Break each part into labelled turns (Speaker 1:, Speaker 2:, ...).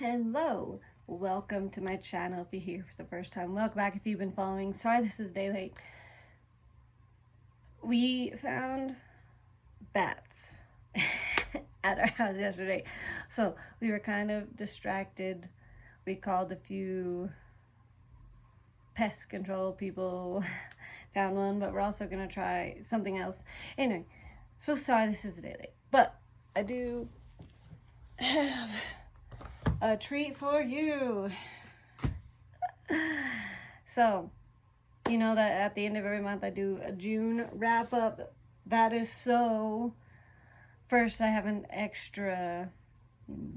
Speaker 1: Hello, welcome to my channel if you're here for the first time. Welcome back if you've been following. Sorry this is a day late. We found bats at our house yesterday, so we were kind of distracted. We called a few pest control people, found one, but we're also gonna try something else. Anyway, so sorry this is a day late, but I do have a treat for you. So, you know that at the end of every month I do a June wrap up. That is so. First, I have an extra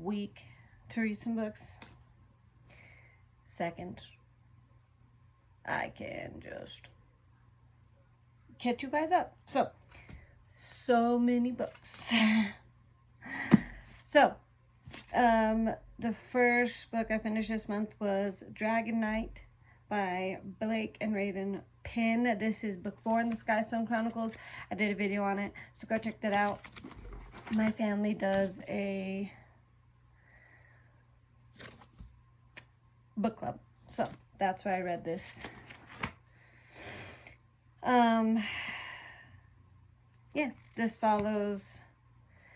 Speaker 1: week to read some books. Second, I can just catch you guys up. So many books. So, the first book I finished this month was Dragon Knight by Blake and Raven Penn. This is book 4 in the Skystone Chronicles. I did a video on it, so go check that out. My family does a book club, so that's why I read this. Yeah, this follows.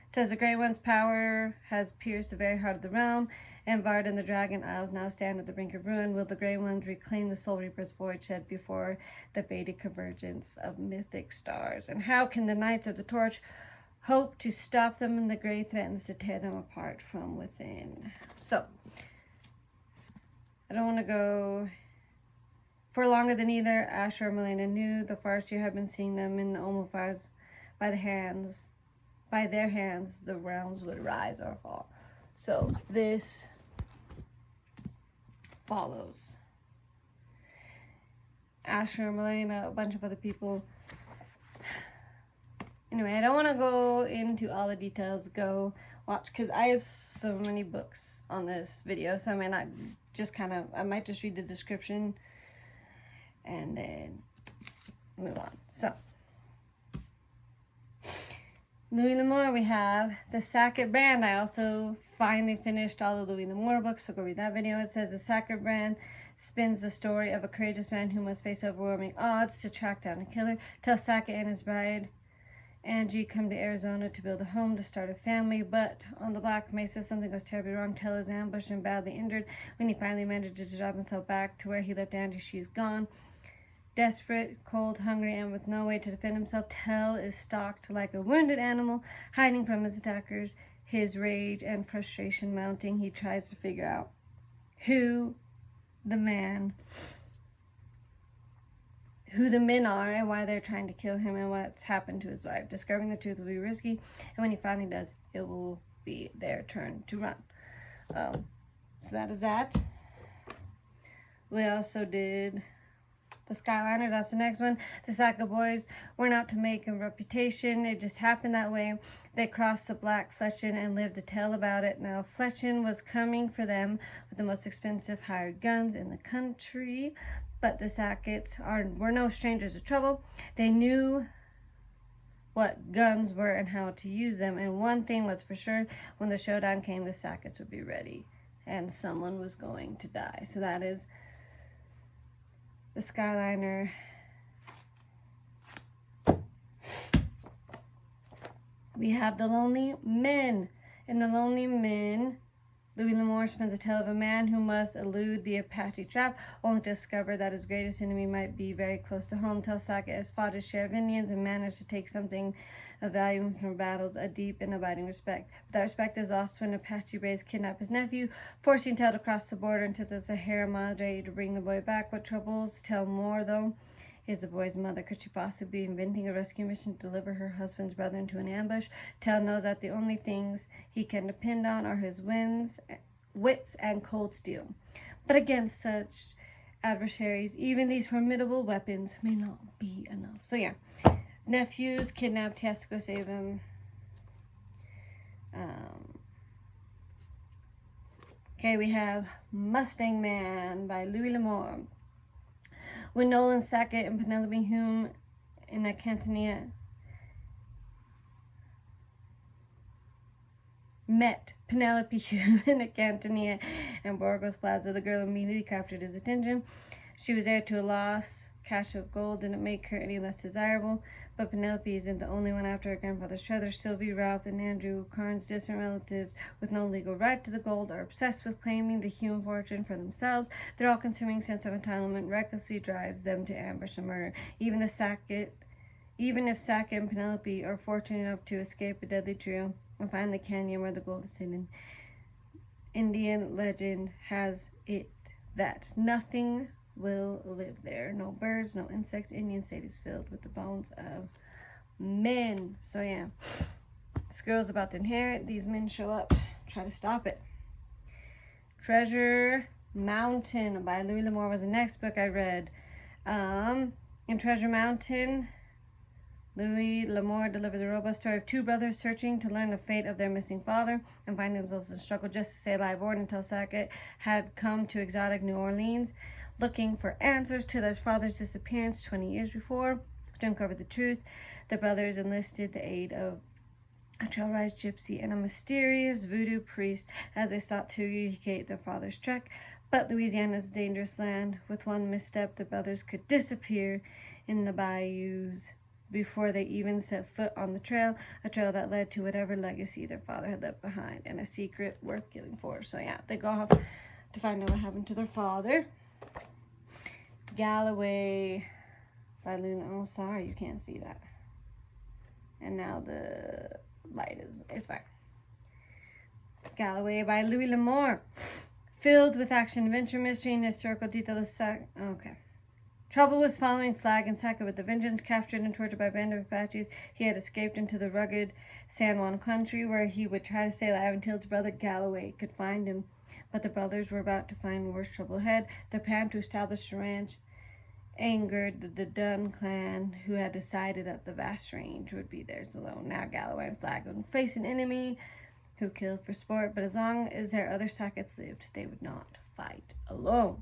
Speaker 1: It says the Grey One's power has pierced the very heart of the realm, and Vard and the Dragon Isles now stand at the brink of ruin. Will the Grey Ones reclaim the Soul Reaper's void shed before the fated convergence of mythic stars? And how can the Knights of the Torch hope to stop them when the Grey threatens to tear them apart from within? So, I don't want to go for longer than either Asher or Melina knew. The Farseer had been seeing them in the Omofires by their hands, the realms would rise or fall. So this follows Asher, Melina, a bunch of other people. Anyway, I don't want to go into all the details. Go watch, because I have so many books on this video, so I might not just I might just read the description and then move on. So, Louis L'Amour, we have the Sackett Brand. I also finally finished all the Louis L'Amour books, so go read that video. It says the Sackett Brand spins the story of a courageous man who must face overwhelming odds to track down a killer. Till Sackett and his bride Angie come to Arizona to build a home to start a family, but on the Black Mesa something goes terribly wrong. Tell is ambushed and badly injured. When he finally manages to drive himself back to where he left Angie, she's gone. Desperate, cold, hungry, and with no way to defend himself, Tell is stalked like a wounded animal, hiding from his attackers. His rage and frustration mounting, he tries to figure out who the men are and why they're trying to kill him and what's happened to his wife. Discovering the truth will be risky, and when he finally does, it will be their turn to run. So that is that. We also did the Skyliners, that's the next one. The Sackett boys weren't out to make a reputation. It just happened that way. They crossed the Black Fletchin and lived to tell about it. Now, Fletchin was coming for them with the most expensive hired guns in the country. But the Sacketts were no strangers to trouble. They knew what guns were and how to use them. And one thing was for sure, when the showdown came, the Sacketts would be ready. And someone was going to die. So that is the Skyliner. We have the Lonely Men. In the Lonely Men, Louis L'Amour spins a tale of a man who must elude the Apache trap, only to discover that his greatest enemy might be very close to home. Till Sackett has fought his share of Indians and managed to take something of value from battles, a deep and abiding respect. But that respect is lost when Apache braves kidnap his nephew, forcing Tell to cross the border into the Sahara Madre to bring the boy back. What troubles Tell more, though, is the boy's mother. Could she possibly be inventing a rescue mission to deliver her husband's brother into an ambush? Tell knows that the only things he can depend on are his wits and cold steel. But against such adversaries, even these formidable weapons may not be enough. So yeah, nephew's kidnapped. He has to go save him. Okay, we have Mustang Man by Louis L'Amour. When Nolan Sackett and Penelope Hume in a Cantonia met Penelope Human at Cantonia and Borgos Plaza. The girl immediately captured his attention. She was heir to a lost cache of gold, didn't make her any less desirable. But Penelope isn't the only one. After her grandfather's brother, Sylvie, Ralph, and Andrew, Carnes' distant relatives with no legal right to the gold, are obsessed with claiming the human fortune for themselves. Their all-consuming sense of entitlement recklessly drives them to ambush and murder. Even if Sackett and Penelope are fortunate enough to escape a deadly trio and find the canyon where the gold is hidden, Indian legend has it that nothing will live there. No birds, no insects. Indian state is filled with the bones of men. So yeah, this girl's about to inherit. These men show up, try to stop it. Treasure Mountain by Louis L'Amour was the next book I read. In Treasure Mountain, Louis L'Amour delivers a robust story of two brothers searching to learn the fate of their missing father and find themselves in struggle just to stay alive, or until Sackett had come to exotic New Orleans looking for answers to their father's disappearance 20 years before. To uncover the truth, the brothers enlisted the aid of a trail-rise gypsy and a mysterious voodoo priest as they sought to recreate their father's trek. But Louisiana's a dangerous land. With one misstep, the brothers could disappear in the bayous before they even set foot on the trail, a trail that led to whatever legacy their father had left behind, and a secret worth killing for. So yeah, they go off to find out what happened to their father. Galloway by Luna. Oh, sorry, you can't see that. And now the light is, it's fine. Galloway by Louis L'Amour. Filled with action, adventure, mystery, and historical detail. Okay. Trouble was following Flag and Sackett with the vengeance. Captured and tortured by a band of Apaches, he had escaped into the rugged San Juan country, where he would try to stay alive until his brother Galloway could find him. But the brothers were about to find worse trouble ahead. Their plan to establish a ranch angered the Dunn clan, who had decided that the vast range would be theirs alone. Now Galloway and Flag would face an enemy who killed for sport, but as long as their other Sacketts lived, they would not fight alone.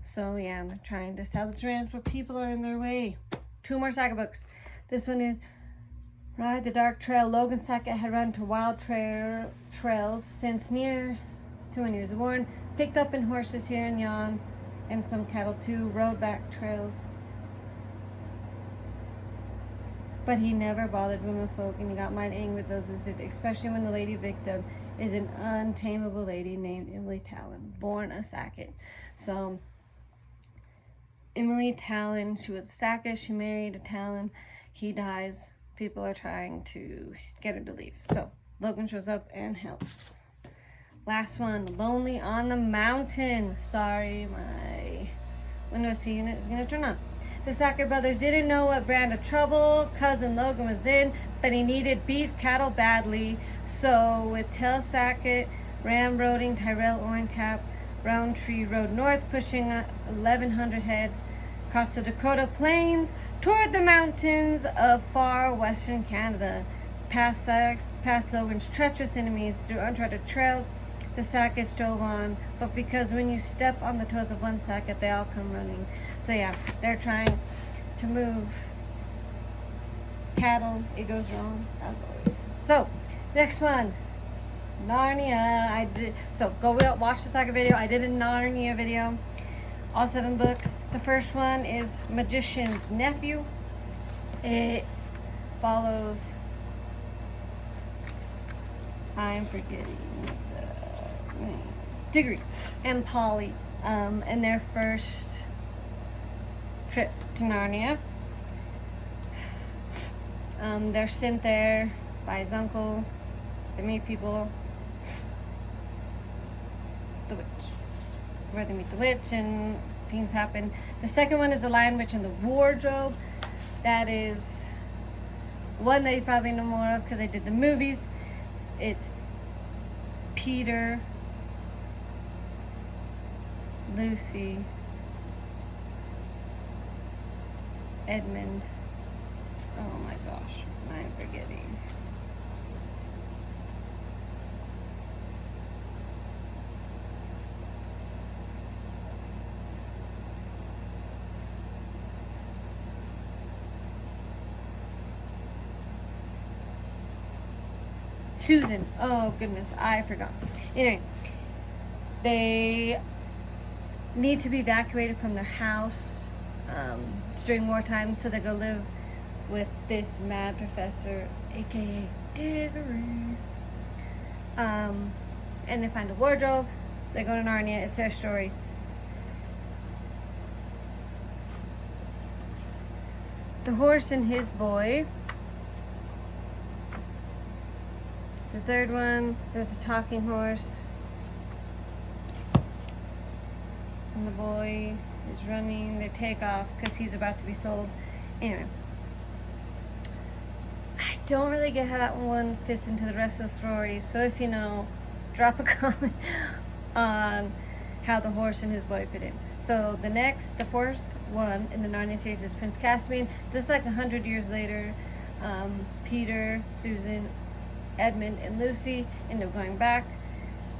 Speaker 1: So yeah, they're trying to establish a ranch, but people are in their way. Two more Sackett books. This one is Ride the Dark Trail. Logan Sackett had run to wild trails since near to when he was born. Picked up in horses here and yon, and some cattle too. Rode back trails. But he never bothered womenfolk, and he got mighty angry with those who did, especially when the lady victim is an untamable lady named Emily Talon, born a Sackett. So Emily Talon, she was a Sackett, she married a Talon, he dies, people are trying to get her to leave. So Logan shows up and helps. Last one, Lonely on the Mountain. Sorry, my window seat unit is going to turn on. The Sackett brothers didn't know what brand of trouble cousin Logan was in, but he needed beef cattle badly. So with Tell Sackett, ramroding Tyrell Orncap, Roundtree rode north, pushing 1,100 head across the Dakota Plains toward the mountains of far western Canada. Past Logan's treacherous enemies through uncharted trails, the Sacketts drove on, but because when you step on the toes of one Sackett, they all come running. So yeah, they're trying to move cattle. It goes wrong, as always. So, next one, Narnia. So go watch the Sackett video. I did a Narnia video, all 7 books. The first one is Magician's Nephew. It follows, I'm forgetting the name, Diggory and Polly in their first trip to Narnia. They're sent there by his uncle. They meet people. The witch. Where they meet the witch and things happen. The second one is The Lion, Witch, and the Wardrobe. That is one that you probably know more of because I did the movies. It's Peter, Lucy, Edmund. Oh my gosh, I'm forgetting. Susan. Oh goodness, I forgot. Anyway, they need to be evacuated from their house. It's during wartime, so they go live with this mad professor, aka Diggory. And they find a wardrobe. They go to Narnia. It's their story. The Horse and His Boy. It's the third one. There's a talking horse. And the boy is running. They take off because he's about to be sold. Anyway. I don't really get how that one fits into the rest of the story. So if you know, drop a comment on how the Horse and His Boy fit in. So the fourth one in the Narnia series is Prince Caspian. This is like 100 years later. Peter, Susan, Edmund, and Lucy end up going back.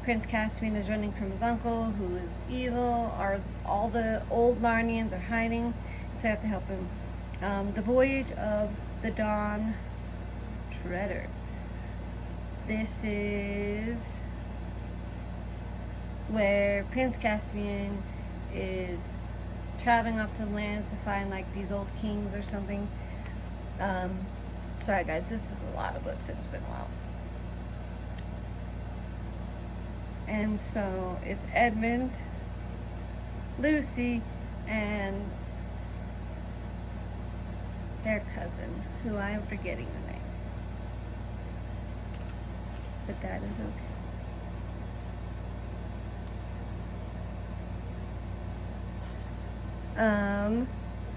Speaker 1: Prince Caspian is running from his uncle, who is evil. All the old Narnians are hiding, so I have to help him. The Voyage of the Dawn Treader. This is where Prince Caspian is traveling off to the lands to find like these old kings or something. Sorry guys, this is a lot of books. It's been a while. And so it's Edmund, Lucy, and their cousin, who I am forgetting the name. But that is okay.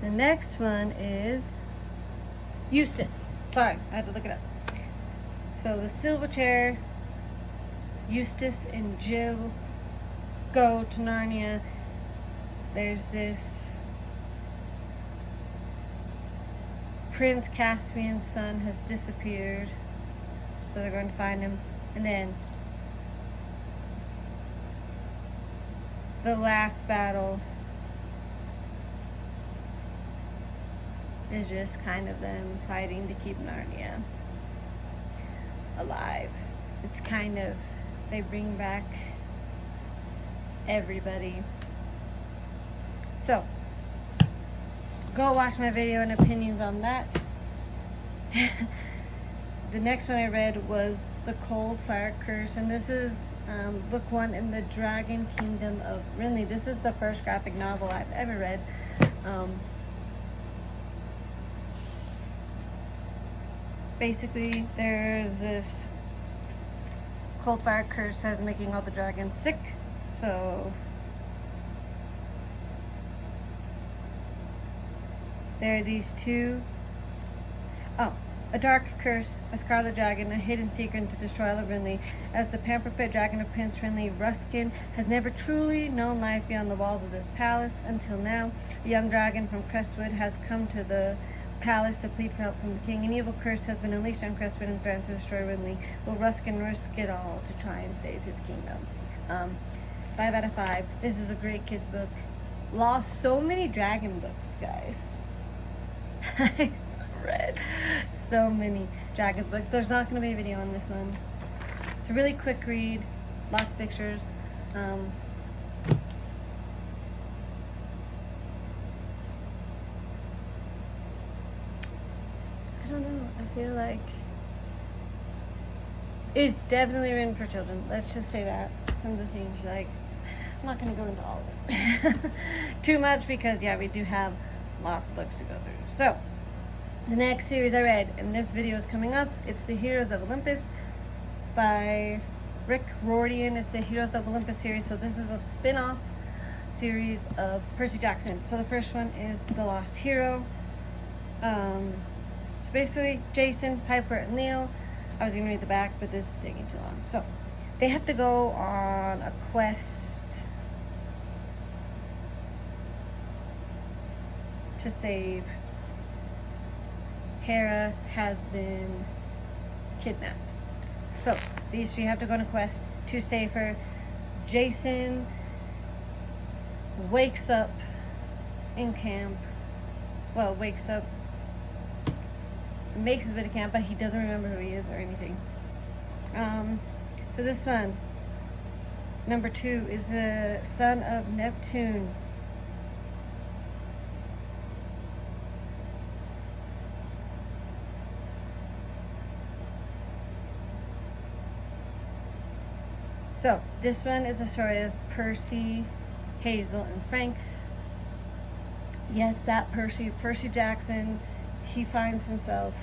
Speaker 1: The next one is Eustace. Sorry, I had to look it up. So the Silver Chair, Eustace and Jill go to Narnia. There's this Prince Caspian's son has disappeared, so they're going to find him. And then the last battle is just kind of them fighting to keep Narnia alive. It's kind of, they bring back everybody. So, go watch my video and opinions on that. The next one I read was The Cold Fire Curse, and this is book 1 in the Dragon Kingdom of Rinley. This is the first graphic novel I've ever read. Basically, there's this cold fire curse that's making all the dragons sick, so there are these two. A dark curse, a scarlet dragon, a hidden secret to destroy all of Rinley. As the pampered dragon of Prince Rinley, Ruskin has never truly known life beyond the walls of this palace until now. A young dragon from Crestwood has come to the palace to plead for help from the king. An evil curse has been unleashed on Crestwood and threatens to destroy Rinley. Will Ruskin risk it all to try and save his kingdom? 5 out of 5. This is a great kids book. Lost so many dragon books, guys. I read so many dragons books. There's not going to be a video on this one. It's a really quick read. Lots of pictures. I don't know. I feel like it's definitely written for children. Let's just say that. Some of the things, like, I'm not going to go into all of it too much because, yeah, we do have lots of books to go through. So, the next series I read, and this video is coming up, it's The Heroes of Olympus by Rick Riordan. It's the Heroes of Olympus series, so this is a spin-off series of Percy Jackson. So the first one is The Lost Hero. It's basically Jason, Piper, and Leo. I was going to read the back, but this is taking too long. So they have to go on a quest to save Hera. Has been kidnapped. So these three have to go on a quest to save her. Jason wakes up in camp. Well, wakes up, makes his way to camp, but he doesn't remember who he is or anything. So this one, number 2, is a son of Neptune. So this one is a story of Percy, Hazel, and Frank. Yes, that Percy Jackson, he finds himself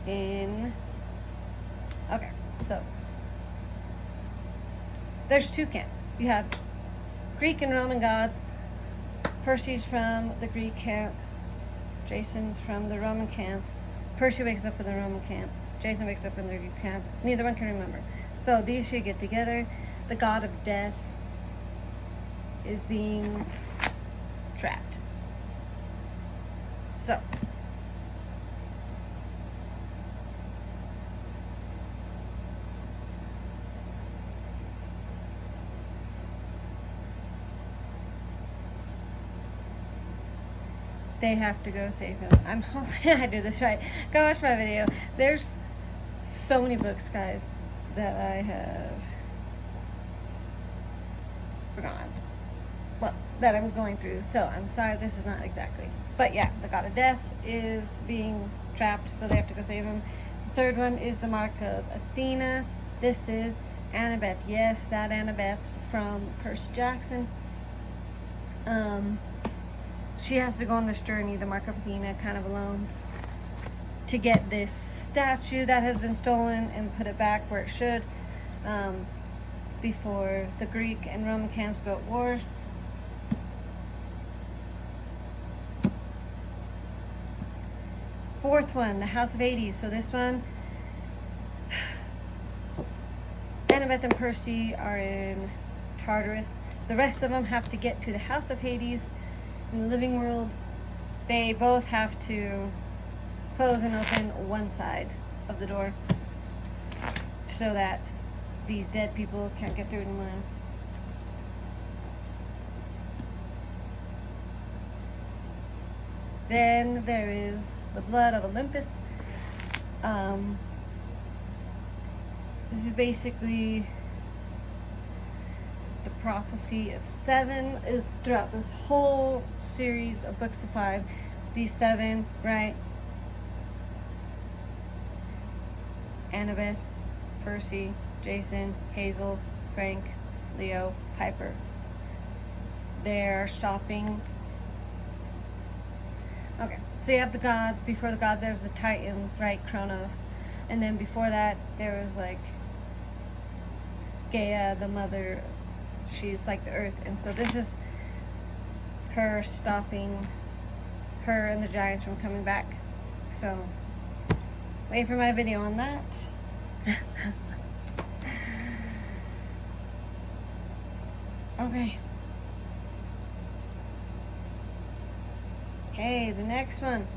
Speaker 1: in, okay, so there's 2 camps. You have Greek and Roman gods. Percy's from the Greek camp. Jason's from the Roman camp. Percy wakes up in the Roman camp. Jason wakes up in the Greek camp. Neither one can remember. So these two get together. The god of death is being trapped. So they have to go save him. I'm hoping I do this right. Go watch my video. There's so many books, guys, that I have forgotten. Well, that I'm going through. So I'm sorry this is not exactly. But yeah, the god of death is being trapped, so they have to go save him. The third one is the mark of Athena. This is Annabeth. Yes, that Annabeth from Percy Jackson. She has to go on this journey, the mark of Athena, kind of alone, to get this statue that has been stolen and put it back where it should, before the Greek and Roman camps go at war. Fourth one, the House of Hades. So this one, Annabeth and Percy are in Tartarus. The rest of them have to get to the House of Hades in the living world. They both have to close and open one side of the door so that these dead people can't get through anymore. Then there is the blood of Olympus. This is basically the prophecy of 7 is throughout this whole series of books of 5. These 7, right? Annabeth, Percy, Jason, Hazel, Frank, Leo, Piper. They're stopping. Okay, so you have the gods. Before the gods, there was the Titans, right? Kronos. And then before that, there was like Gaia, the mother. She's like the earth. And so this is her stopping her and the giants from coming back. So wait for my video on that. Okay. Okay, the next one.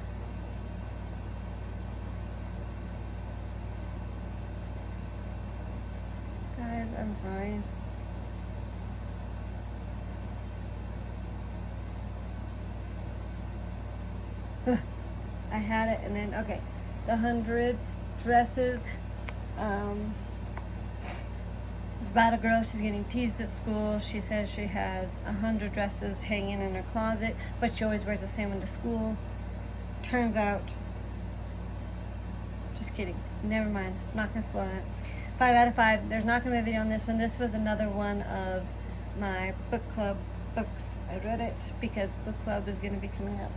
Speaker 1: Guys, I'm sorry. I had it and then, okay. The 100 dresses. It's about a girl. She's getting teased at school. She says she has 100 dresses hanging in her closet, but she always wears the same one to school. Turns out, just kidding. Never mind. I'm not going to spoil it. 5 out of 5. There's not going to be a video on this one. This was another one of my book club books. I read it because book club is going to be coming up.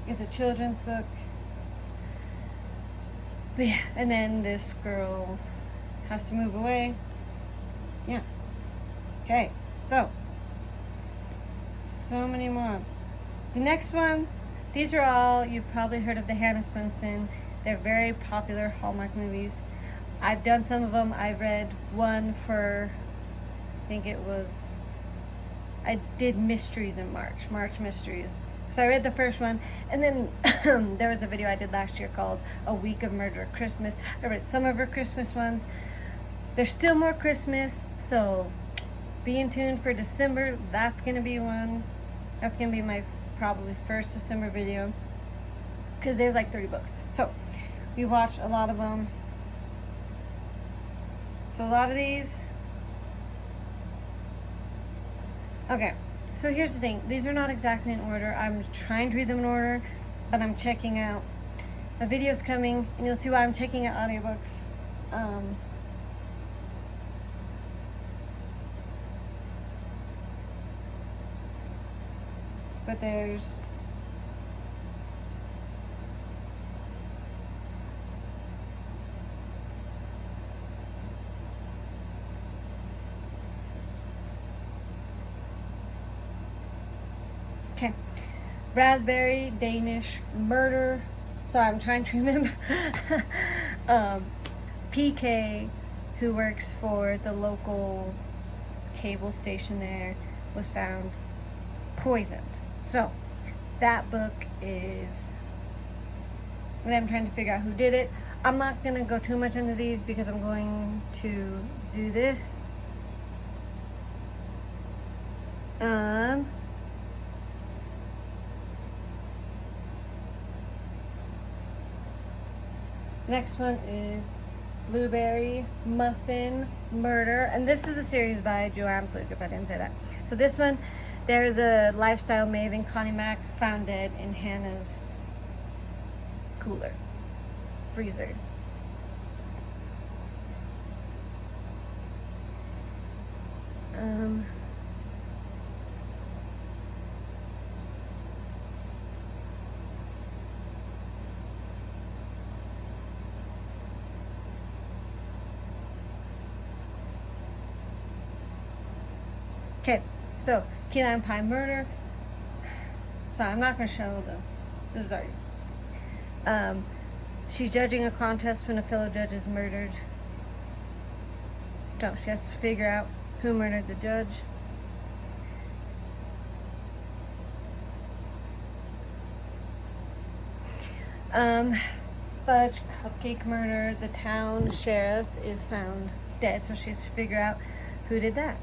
Speaker 1: It's a children's book. But yeah, and then this girl has to move away. Yeah. Okay, so many more. The next ones, these are all, you've probably heard of the Hannah Swenson. They're very popular Hallmark movies. I've done some of them. I read one for, I think it was, I did Mysteries in March Mysteries. So I read the first one, and then there was a video I did last year called A Week of Murder Christmas. I read some of her Christmas ones. There's still more Christmas, so be in tune for December. That's going to be one. That's going to be my probably first December video, because there's like 30 books. So we watched a lot of them. So a lot of these. Okay, so here's the thing. These are not exactly in order. I'm trying to read them in order, but I'm checking out. A video's coming, and you'll see why I'm checking out audiobooks. But there's okay. Raspberry Danish Murder. Sorry, I'm trying to remember. PK, who works for the local cable station there, was found poisoned. So that book is, and I'm trying to figure out who did it. I'm not gonna go too much into these because I'm going to do this. Next one is Blueberry Muffin Murder, and this is a series by Joanne Fluke, if I didn't say that. So this one, there's a lifestyle maven, Connie Mack, found dead in Hannah's cooler, freezer. Okay, so Key Lime Pie Murder. Sorry, I'm not going to show this is already. She's judging a contest when a fellow judge is murdered. So she has to figure out who murdered the judge. Fudge Cupcake Murder. The town sheriff is found dead, so she has to figure out who did that.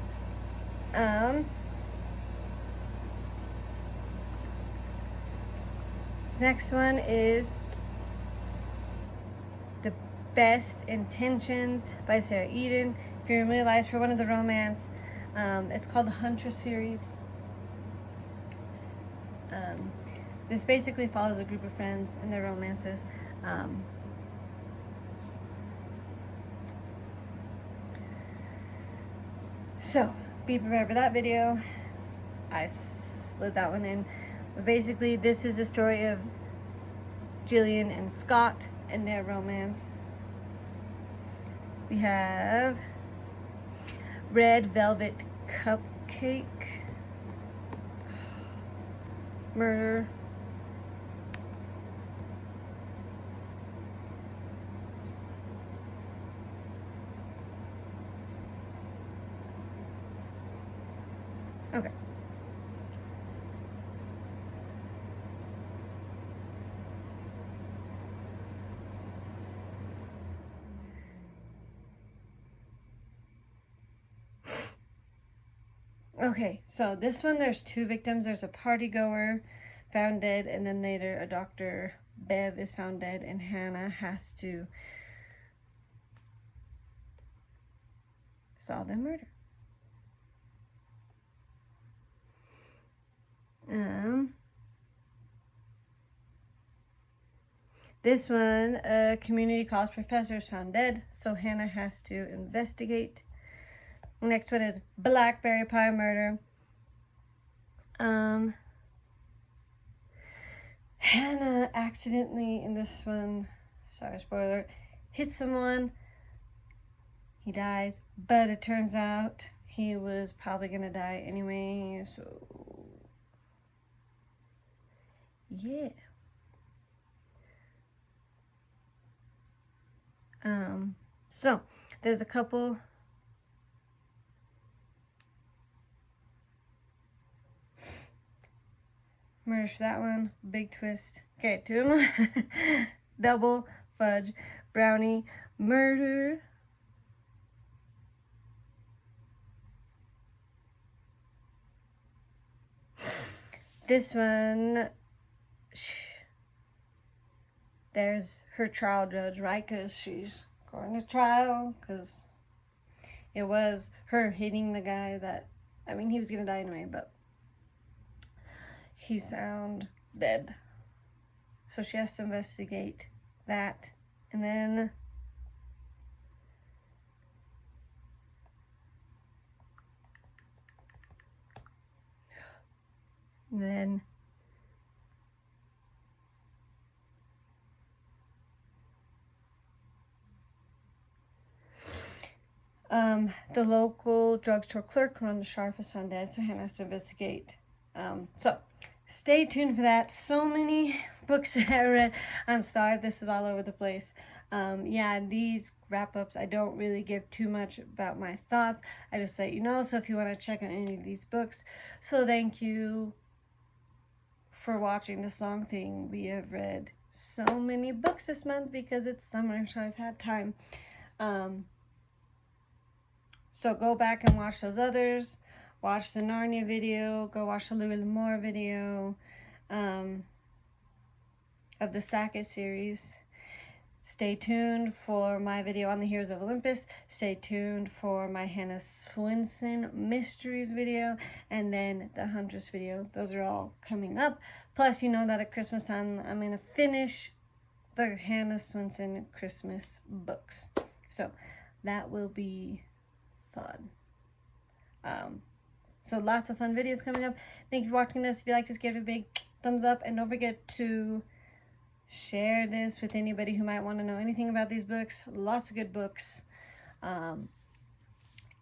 Speaker 1: Next one is The Best Intentions by Sarah Eden. If you're realized for one of the romance, it's called the Huntress series. This basically follows a group of friends and their romances. So be prepared for that video. I slid that one in. But basically, this is the story of Jillian and Scott and their romance. We have Red Velvet Cupcake Murder. Okay. Okay, so this one, there's two victims. There's a party goer found dead, and then later a Dr. Bev is found dead, and Hannah has to solve the murder. This one, a community college professor is found dead, so Hannah has to investigate. Next one is Blackberry Pie Murder. Hannah accidentally, in this one, sorry, spoiler, hits someone. He dies, but it turns out he was probably gonna die anyway, so yeah. So there's a couple murders for that one. Big twist. Okay, two of them. Double Fudge Brownie Murder. This one, there's her trial judge, right? Because she's going to trial, because it was her hitting the guy that, I mean, he was gonna die anyway, but he's found dead. So she has to investigate that. And then the local drugstore clerk Rhonda Sharf is found dead, so Hannah has to investigate. So stay tuned for that. So many books that I read. I'm sorry, this is all over the place. Yeah, these wrap-ups, I don't really give too much about my thoughts. I just let you know, so if you want to check on any of these books. So thank you for watching this long thing. We have read so many books this month because it's summer, so I've had time. So go back and watch those others. Watch the Narnia video. Go watch the Louis L'Amour video of the Sackett series. Stay tuned for my video on the Heroes of Olympus. Stay tuned for my Hannah Swenson Mysteries video. And then the Huntress video. Those are all coming up. Plus, you know that at Christmas time, I'm going to finish the Hannah Swenson Christmas books. So that will be fun. So lots of fun videos coming up. Thank you for watching this. If you like this, give it a big thumbs up. And don't forget to share this with anybody who might want to know anything about these books. Lots of good books.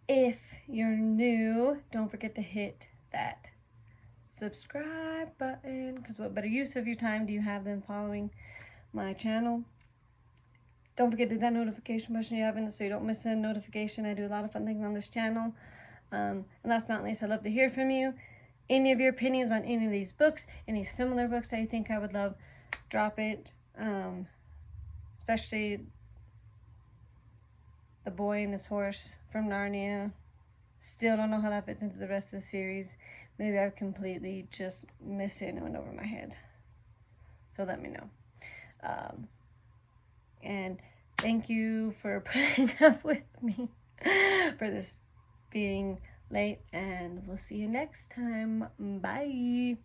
Speaker 1: If you're new, don't forget to hit that subscribe button, because what better use of your time do you have than following my channel? Don't forget to hit that notification button if you haven't, so you don't miss a notification. I do a lot of fun things on this channel. And last but not least, I'd love to hear from you. Any of your opinions on any of these books, any similar books that you think I would love, drop it. Especially The Boy and His Horse from Narnia. Still don't know how that fits into the rest of the series. Maybe I've completely just missed it and it went over my head. So let me know. And thank you for putting up with me for this being late, and we'll see you next time. Bye.